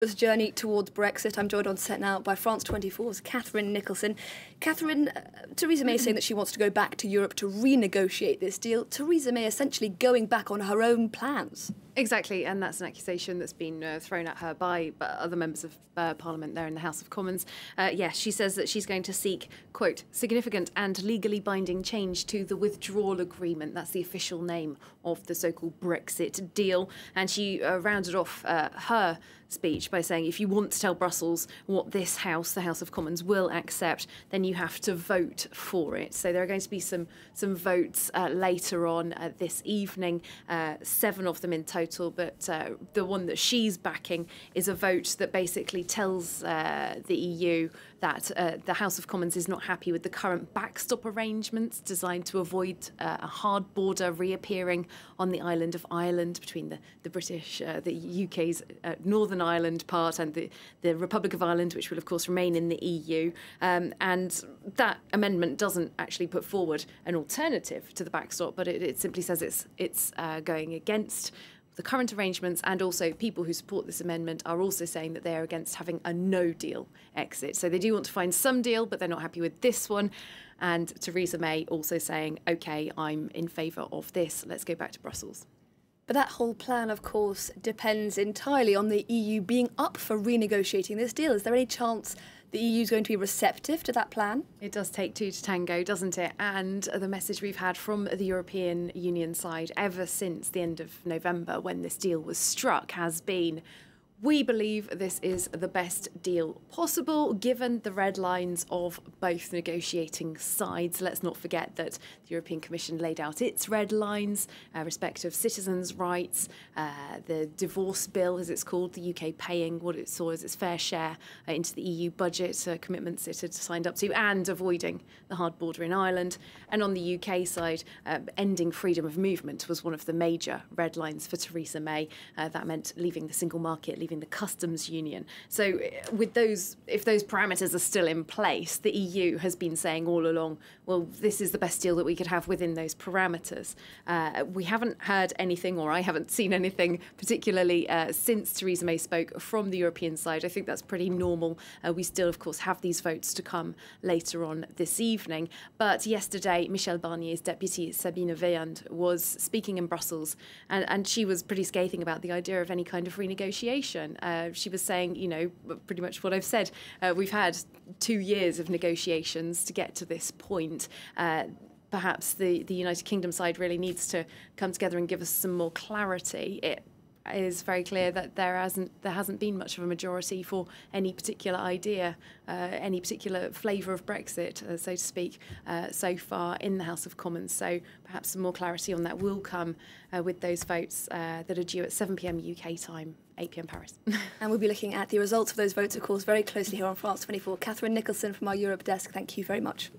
This journey towards Brexit. I'm joined on set now by France 24's Catherine Nicholson. Catherine, Theresa May is saying that she wants to go back to Europe to renegotiate this deal. Theresa May essentially going back on her own plans. Exactly, and that's an accusation that's been thrown at her by other members of Parliament there in the House of Commons. Yes, she says that she's going to seek, quote, significant and legally binding change to the withdrawal agreement. That's the official name of the so-called Brexit deal. And she rounded off her speech by saying, if you want to tell Brussels what this House, the House of Commons, will accept, then you have to vote for it. So there are going to be some votes later on this evening, 7 of them in total, but the one that she's backing is a vote that basically tells the EU that the House of Commons is not happy with the current backstop arrangements designed to avoid a hard border reappearing on the island of Ireland between the British, the UK's Northern Ireland part and the Republic of Ireland, which will of course remain in the EU. And that amendment doesn't actually put forward an alternative to the backstop, but it simply says it's going against the current arrangements, and also people who support this amendment are also saying that they are against having a no-deal exit. So they do want to find some deal, but they're not happy with this one. And Theresa May also saying, OK, I'm in favour of this. Let's go back to Brussels. But that whole plan, of course, depends entirely on the EU being up for renegotiating this deal. Is there any chance the EU is going to be receptive to that plan? It does take two to tango, doesn't it? And the message we've had from the European Union side ever since the end of November, when this deal was struck, has been, we believe this is the best deal possible, given the red lines of both negotiating sides. Let's not forget that the European Commission laid out its red lines, respect of citizens' rights, the divorce bill, as it's called, the UK paying what it saw as its fair share into the EU budget, commitments it had signed up to, and avoiding the hard border in Ireland. And on the UK side, ending freedom of movement was one of the major red lines for Theresa May. That meant leaving the single market, leaving the customs union. So with those, if those parameters are still in place, the EU has been saying all along, well, this is the best deal that we could have within those parameters. We haven't heard anything, or I haven't seen anything particularly since Theresa May spoke from the European side. I think that's pretty normal. We still, of course, have these votes to come later on this evening. But yesterday, Michel Barnier's deputy, Sabine Weyand, was speaking in Brussels, and she was pretty scathing about the idea of any kind of renegotiation. She was saying, you know, pretty much what I've said. We've had 2 years of negotiations to get to this point. Perhaps the United Kingdom side really needs to come together and give us some more clarity. It is very clear that there hasn't been much of a majority for any particular idea, any particular flavour of Brexit, so to speak, so far in the House of Commons. So perhaps some more clarity on that will come with those votes that are due at 7 p.m. UK time, 8 p.m. Paris. And we'll be looking at the results of those votes, of course, very closely here on France 24. Catherine Nicholson from our Europe desk, thank you very much.